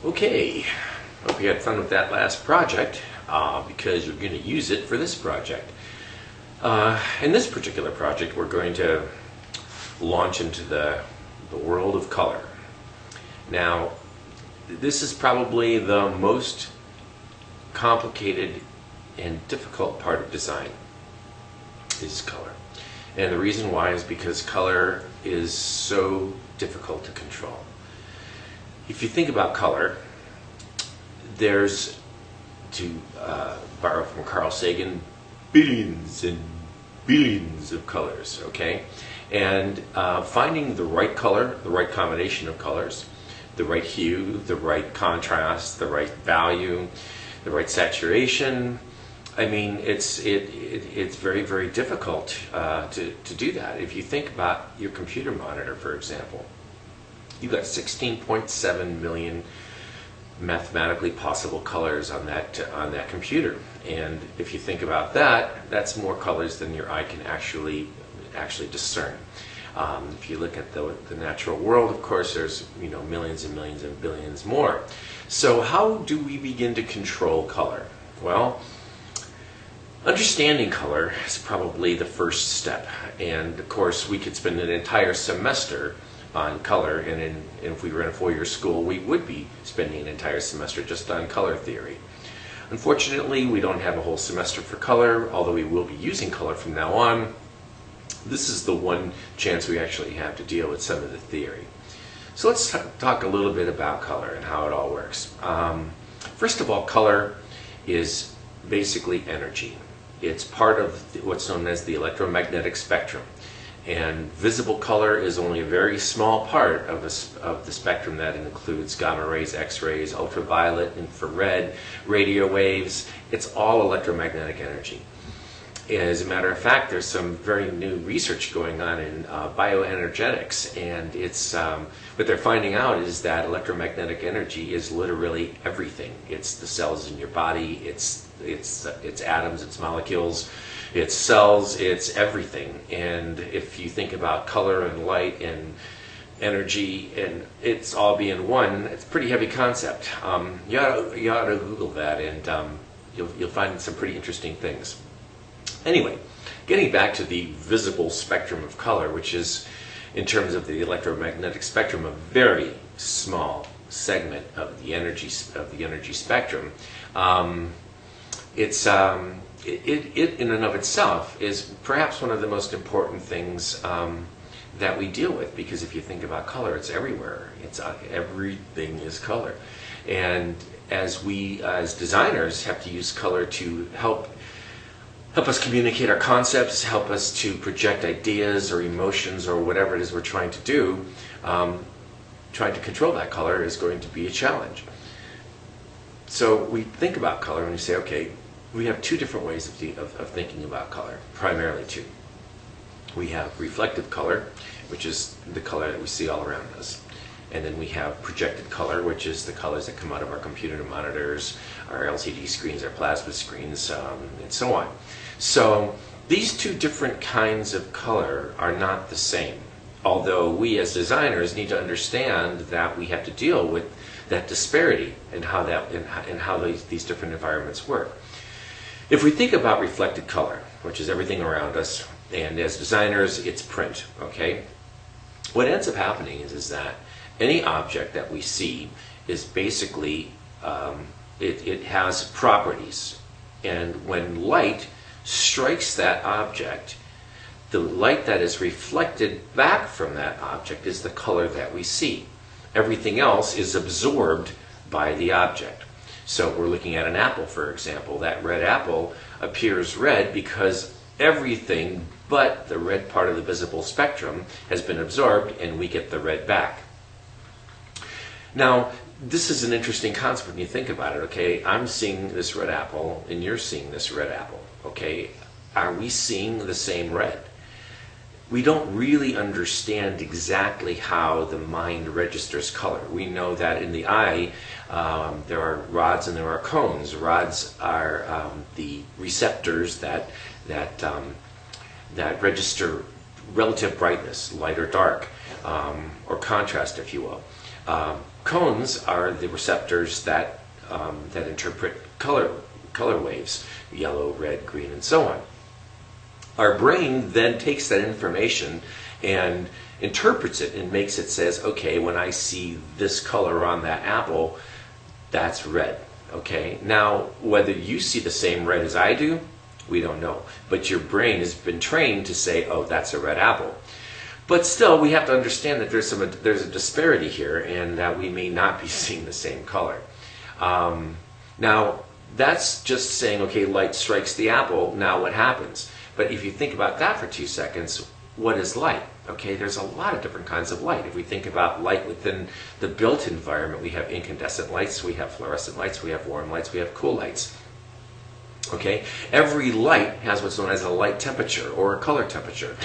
Okay, hope you had fun with that last project because you're going to use it for this project. In this particular project, we're going to launch into the world of color. Now, this is probably the most complicated and difficult part of design is color. And the reason why is because color is so difficult to control. If you think about color, there's, to borrow from Carl Sagan, billions and billions of colors, okay? And finding the right color, the right combination of colors, the right hue, the right contrast, the right value, the right saturation, I mean, it's very, very difficult to do that. If you think about your computer monitor, for example, you've got 16.7 million mathematically possible colors on that computer, and if you think about that, that's more colors than your eye can actually discern. If you look at the natural world, of course, there's millions and millions and billions more. So how do we begin to control color? Well, understanding color is probably the first step, and of course we could spend an entire semester on color, and if we were in a four-year school, we would be spending an entire semester just on color theory. Unfortunately, we don't have a whole semester for color, although we will be using color from now on. This is the one chance we actually have to deal with some of the theory. So let's talk a little bit about color and how it all works. First of all, color is basically energy. It's part of what's known as the electromagnetic spectrum. And visible color is only a very small part of the spectrum that includes gamma rays, X-rays, ultraviolet, infrared, radio waves. It's all electromagnetic energy. As a matter of fact, there's some very new research going on in bioenergetics, and it's what they're finding out is that electromagnetic energy is literally everything. It's the cells in your body, it's atoms, it's molecules, it's cells, it's everything. And if you think about color and light and energy and it's all being one, it's a pretty heavy concept. You ought to Google that, and you'll find some pretty interesting things. Anyway, getting back to the visible spectrum of color, which is, in terms of the electromagnetic spectrum, a very small segment of the energy spectrum. It in and of itself is perhaps one of the most important things that we deal with, because if you think about color, it's everywhere. Everything is color, and as we as designers have to use color to help us communicate our concepts, help us to project ideas or emotions or whatever it is we're trying to do, trying to control that color is going to be a challenge. So we think about color and we say, okay, we have two different ways of thinking about color, primarily two. We have reflective color, which is the color that we see all around us. And then we have projected color, which is the colors that come out of our computer monitors, our LCD screens, our plasma screens, and so on. So these two different kinds of color are not the same, although we as designers need to understand that we have to deal with that disparity and how these different environments work. If we think about reflected color, which is everything around us, and as designers, it's print, okay? What ends up happening is that any object that we see is basically, it has properties. And when light strikes that object, the light that is reflected back from that object is the color that we see. Everything else is absorbed by the object. So we're looking at an apple, for example. That red apple appears red because everything but the red part of the visible spectrum has been absorbed, and we get the red back. Now, this is an interesting concept when you think about it, okay? I'm seeing this red apple, and you're seeing this red apple, okay? Are we seeing the same red? We don't really understand exactly how the mind registers color. We know that in the eye, there are rods and there are cones. Rods are the receptors that register relative brightness, light or dark, or contrast, if you will. cones are the receptors that that interpret color waves, yellow, red, green, and so on. Our brain then takes that information and interprets it and makes it says, okay, when I see this color on that apple, that's red. Okay, now whether you see the same red as I do, we don't know. But your brain has been trained to say, oh, that's a red apple. But still, we have to understand that there's a disparity here, and that we may not be seeing the same color. Now, that's just saying, okay, light strikes the apple, now what happens? But if you think about that for 2 seconds, what is light? Okay, there's a lot of different kinds of light. If we think about light within the built environment, we have incandescent lights, we have fluorescent lights, we have warm lights, we have cool lights. Okay, every light has what's known as a light temperature or a color temperature.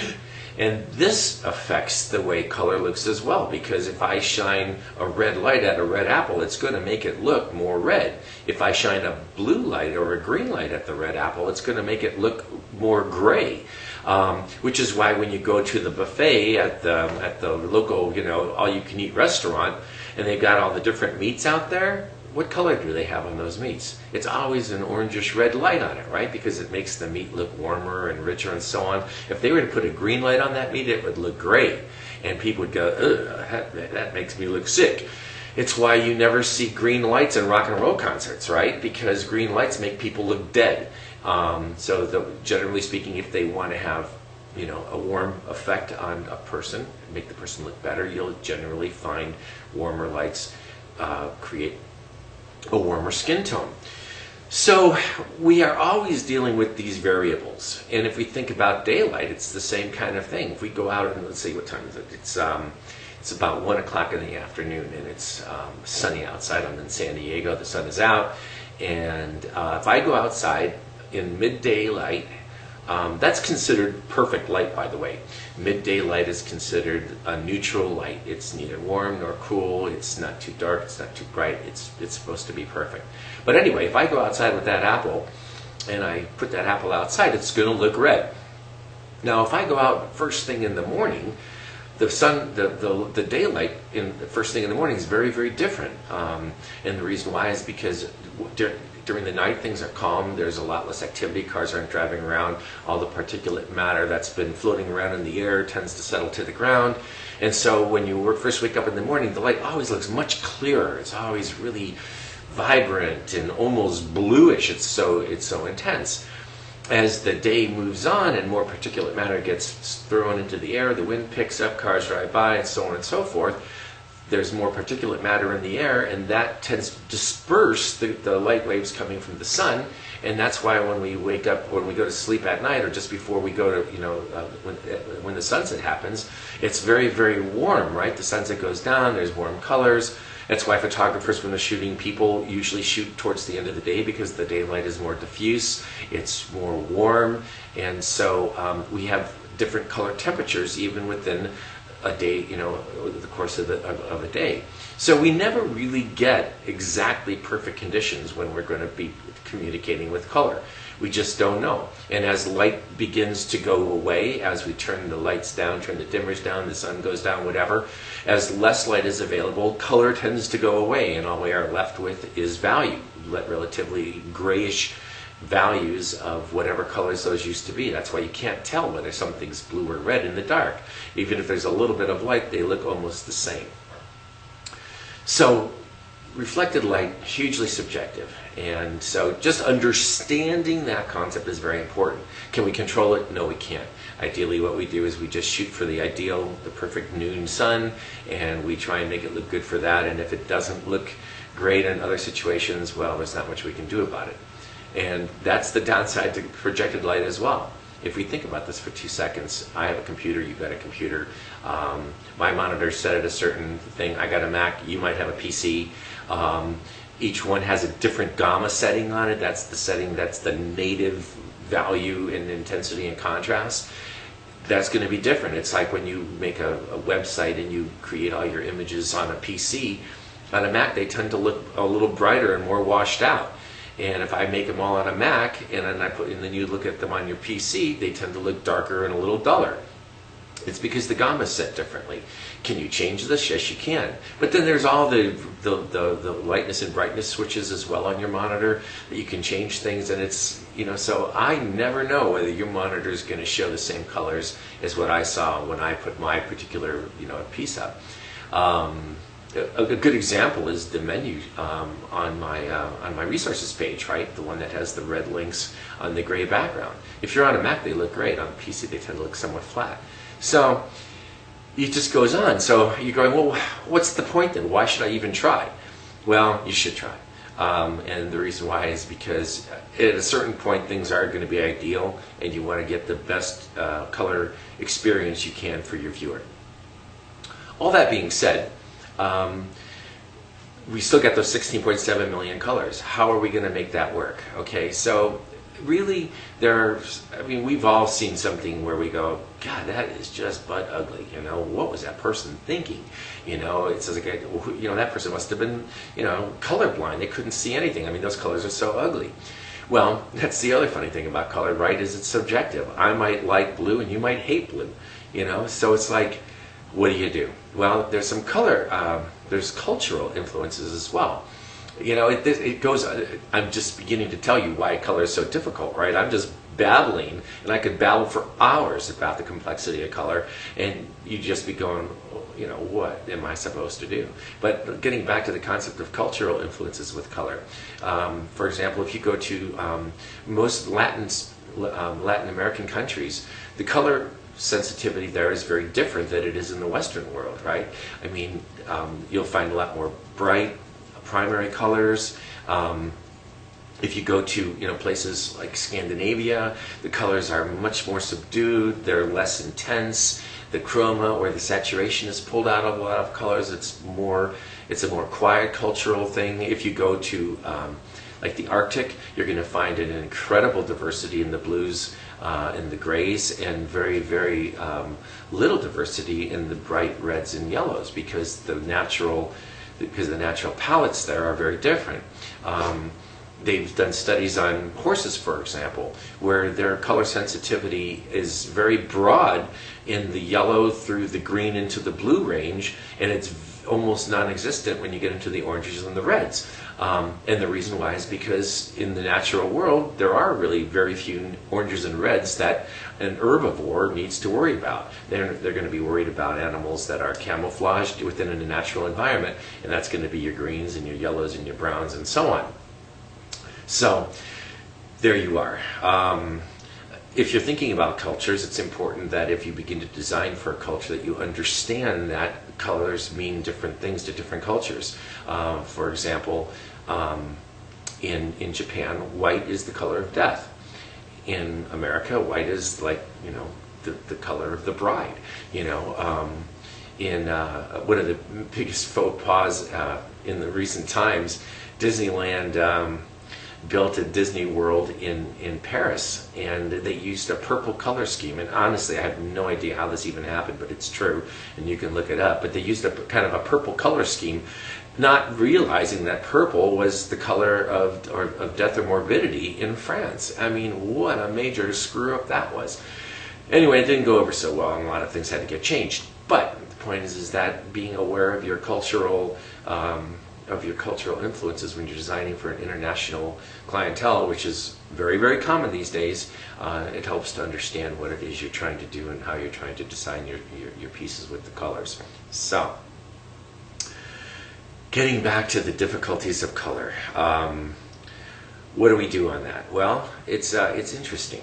And this affects the way color looks as well, because if I shine a red light at a red apple, it's going to make it look more red. If I shine a blue light or a green light at the red apple, it's going to make it look more gray. Which is why when you go to the buffet at the local, all-you-can-eat restaurant, and they've got all the different meats out there, what color do they have on those meats? It's always an orangish red light on it, right? Because it makes the meat look warmer and richer and so on. If they were to put a green light on that meat, it would look gray. And people would go, ugh, that makes me look sick. It's why you never see green lights in rock and roll concerts, right? Because green lights make people look dead. Generally speaking, if they want to have a warm effect on a person, make the person look better, you'll generally find warmer lights create a warmer skin tone. So we are always dealing with these variables. And if we think about daylight, it's the same kind of thing. If we go out and let's see, what time is it? It's about 1 o'clock in the afternoon, and it's sunny outside. I'm in San Diego. The sun is out. And if I go outside in midday light, that's considered perfect light, by the way. Midday light is considered a neutral light. It's neither warm nor cool. It's not too dark. It's not too bright. It's supposed to be perfect. But anyway, if I go outside with that apple and I put that apple outside, it's going to look red. Now, if I go out first thing in the morning, the daylight in the first thing in the morning is very, very different. And the reason why is because during the night, things are calm. There's a lot less activity. Cars aren't driving around. All the particulate matter that's been floating around in the air tends to settle to the ground. And so when you first wake up in the morning, the light always looks much clearer. It's always really vibrant and almost bluish. It's so intense. As the day moves on and more particulate matter gets thrown into the air, the wind picks up, cars drive by, and so on and so forth, there's more particulate matter in the air, and that tends to disperse the light waves coming from the sun. And that's why when we wake up, when we go to sleep at night, or just before we go to, when the sunset happens, it's very, very warm, right? The sunset goes down, there's warm colors. That's why photographers, when they're shooting people, usually shoot towards the end of the day, because the daylight is more diffuse, it's more warm, and so we have different color temperatures even within a day, the course of a day. So we never really get exactly perfect conditions when we're going to be communicating with color. We just don't know. And as light begins to go away, as we turn the lights down, turn the dimmers down, the sun goes down, whatever, as less light is available, color tends to go away, and all we are left with is value, relatively grayish values of whatever colors those used to be. That's why you can't tell whether something's blue or red in the dark. Even if there's a little bit of light, they look almost the same. So reflected light, hugely subjective. And so just understanding that concept is very important. Can we control it? No, we can't. Ideally, what we do is we just shoot for the ideal, the perfect noon sun, and we try and make it look good for that. And if it doesn't look great in other situations, well, there's not much we can do about it. And that's the downside to projected light as well. If we think about this for 2 seconds, I have a computer, you've got a computer. My monitor's set at a certain thing. I got a Mac, you might have a PC. Each one has a different gamma setting on it. That's the setting, that's the native value in intensity and contrast. That's going to be different. It's like when you make a website and you create all your images on a PC. On a Mac, they tend to look a little brighter and more washed out. And if I make them all on a Mac, and then you look at them on your PC, they tend to look darker and a little duller. It's because the gamma is set differently. Can you change this? Yes, you can. But then there's all the lightness and brightness switches as well on your monitor that you can change things. And it's, you know, so I never know whether your monitor is going to show the same colors as what I saw when I put my particular, you know, piece up. A good example is the menu on my resources page, right? The one that has the red links on the gray background. If you're on a Mac, they look great. On a PC, they tend to look somewhat flat. So it just goes on. So you're going, well, what's the point then? Why should I even try? Well, you should try. And the reason why is because at a certain point, things are going to be ideal, and you want to get the best color experience you can for your viewer. All that being said, we still get those 16.7 million colors. How are we going to make that work? Okay, so really, I mean, we've all seen something where we go, God, that is just butt ugly. You know, what was that person thinking? You know, it's like, you know, that person must have been, you know, colorblind. They couldn't see anything. I mean, those colors are so ugly. Well, that's the other funny thing about color, right? Is it's subjective. I might like blue, and you might hate blue. You know, so it's like, what do you do? Well, there's some color, there's cultural influences as well. You know, it goes, I'm just beginning to tell you why color is so difficult, right? I'm just babbling, and I could babble for hours about the complexity of color, and you'd just be going, you know, what am I supposed to do? But getting back to the concept of cultural influences with color, for example, if you go to most Latin American countries, the color sensitivity there is very different than it is in the Western world, right? I mean, you'll find a lot more bright primary colors. If you go to, you know, places like Scandinavia, the colors are much more subdued, they're less intense. The chroma or the saturation is pulled out of a lot of colors. It's a more quiet cultural thing. If you go to like the Arctic, you're going to find an incredible diversity in the blues and the grays, and very, very little diversity in the bright reds and yellows, because the natural palettes there are very different. They've done studies on horses, for example, where their color sensitivity is very broad in the yellow through the green into the blue range, and it's almost non-existent when you get into the oranges and the reds. And the reason why is because in the natural world, there are really very few oranges and reds that an herbivore needs to worry about. They're going to be worried about animals that are camouflaged within a natural environment, and that's going to be your greens and your yellows and your browns and so on. So there you are. If you're thinking about cultures, it's important that if you begin to design for a culture, that you understand that colors mean different things to different cultures. For example, in Japan, white is the color of death. In America, white is like, you know, the color of the bride. You know, in one of the biggest faux pas in the recent times, Disneyland built a Disney World in Paris, and they used a purple color scheme. And honestly, I have no idea how this even happened, but it's true, and you can look it up. But they used a kind of a purple color scheme, not realizing that purple was the color of death or morbidity in France. I mean, what a major screw up that was. Anyway, it didn't go over so well, and a lot of things had to get changed. But the point is that being aware of your cultural influences when you're designing for an international clientele, which is very, very common these days, it helps to understand what it is you're trying to do and how you're trying to design your pieces with the colors. So, getting back to the difficulties of color, what do we do on that? Well, it's interesting.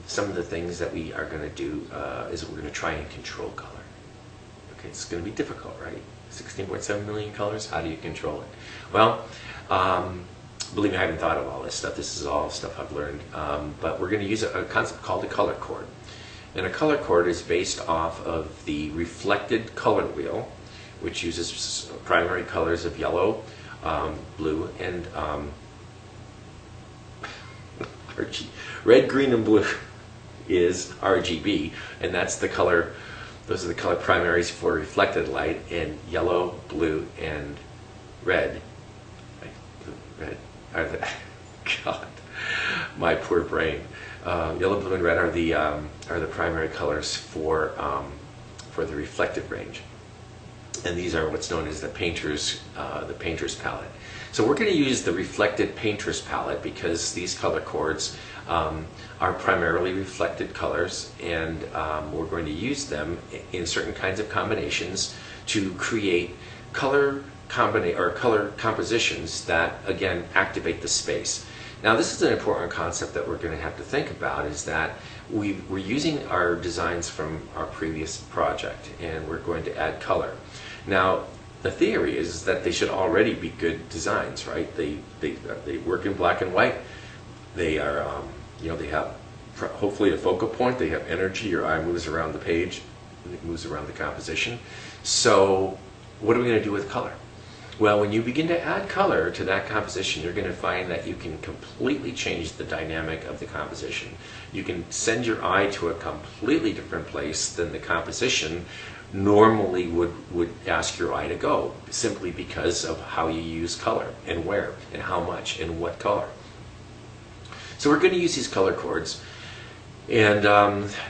Some of the things that we are going to do is we're going to try and control color. Okay, it's going to be difficult, right? 16.7 million colors, how do you control it? Well, believe me, I haven't thought of all this stuff. This is all stuff I've learned. But we're going to use a concept called a color chord. And a color chord is based off of the reflected color wheel, which uses primary colors of yellow, blue, and red, green, and blue is RGB, and that's the color. Those are the color primaries for reflected light, and yellow, blue, and red. Red are the God, my poor brain. Yellow, blue, and red are the primary colors for for the reflective range. And these are what's known as the painter's palette. So we're going to use the reflected painter's palette because these color chords are primarily reflected colors, and we're going to use them in certain kinds of combinations to create color compositions that again activate the space. Now this is an important concept that we're going to have to think about, is that we're using our designs from our previous project and we're going to add color. Now the theory is that they should already be good designs, right? They work in black and white. They are, they have hopefully a focal point. They have energy. Your eye moves around the page, and it moves around the composition. So what are we going to do with color? Well, when you begin to add color to that composition, you're going to find that you can completely change the dynamic of the composition. You can send your eye to a completely different place than the composition normally would ask your eye to go, simply because of how you use color and where and how much and what color. So we're going to use these color chords, and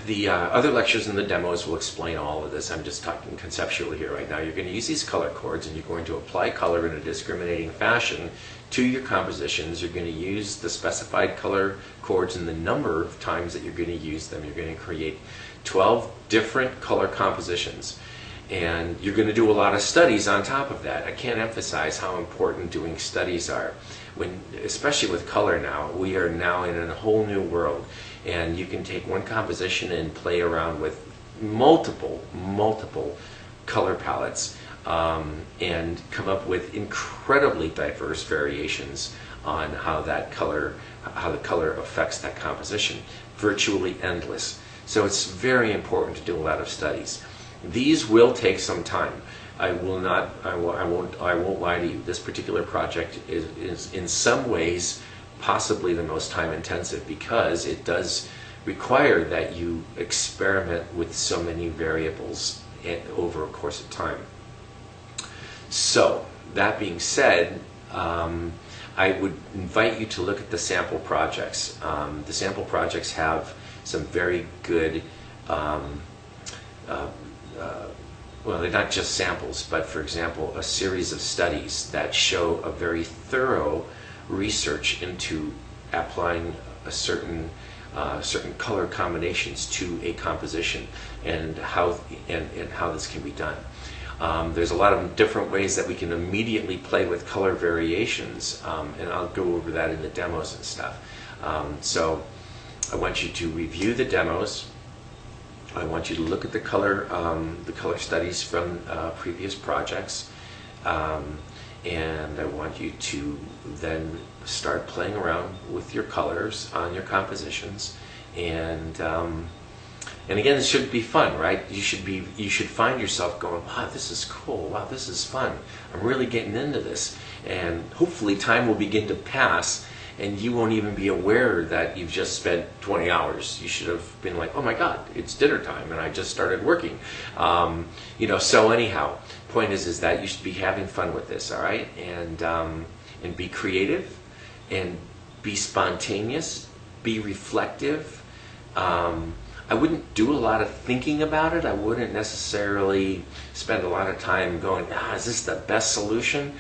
the other lectures and the demos will explain all of this. I'm just talking conceptually here right now. You're going to use these color chords and you're going to apply color in a discriminating fashion to your compositions. You're going to use the specified color chords and the number of times that you're going to use them. You're going to create 12 different color compositions, and you're going to do a lot of studies on top of that. I can't emphasize how important doing studies are, especially with color now. We are now in a whole new world, and you can take one composition and play around with multiple color palettes and come up with incredibly diverse variations on how the color affects that composition. Virtually endless. So it's very important to do a lot of studies. These will take some time. I won't lie to you. This particular project is in some ways possibly the most time intensive, because it does require that you experiment with so many variables over a course of time. So that being said, I would invite you to look at the sample projects. The sample projects have some very good, well, they're not just samples, but for example, a series of studies that show a very thorough research into applying a certain color combinations to a composition, and how this can be done. There's a lot of different ways that we can immediately play with color variations, and I'll go over that in the demos and stuff. So I want you to review the demos. I want you to look at the color studies from previous projects, and I want you to then start playing around with your colors on your compositions, and again, it should be fun, right? You should find yourself going, wow, this is cool. Wow, this is fun. I'm really getting into this, and hopefully time will begin to pass, and you won't even be aware that you've just spent 20 hours. You should have been like, oh my God, it's dinner time and I just started working. So anyhow, point is that you should be having fun with this, all right? And be creative, and be spontaneous, be reflective. I wouldn't do a lot of thinking about it. I wouldn't necessarily spend a lot of time going, is this the best solution?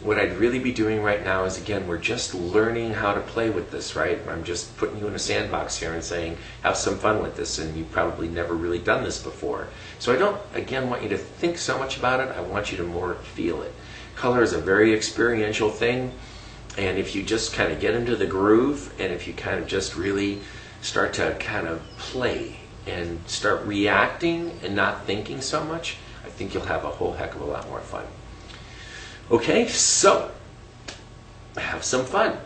What I'd really be doing right now is, again, we're just learning how to play with this, right? I'm just putting you in a sandbox here and saying, have some fun with this, and you've probably never really done this before. So I don't, again, want you to think so much about it. I want you to more feel it. Color is a very experiential thing, and if you just kind of get into the groove, and if you kind of just really start to kind of play and start reacting and not thinking so much, I think you'll have a whole heck of a lot more fun. Okay, so have some fun.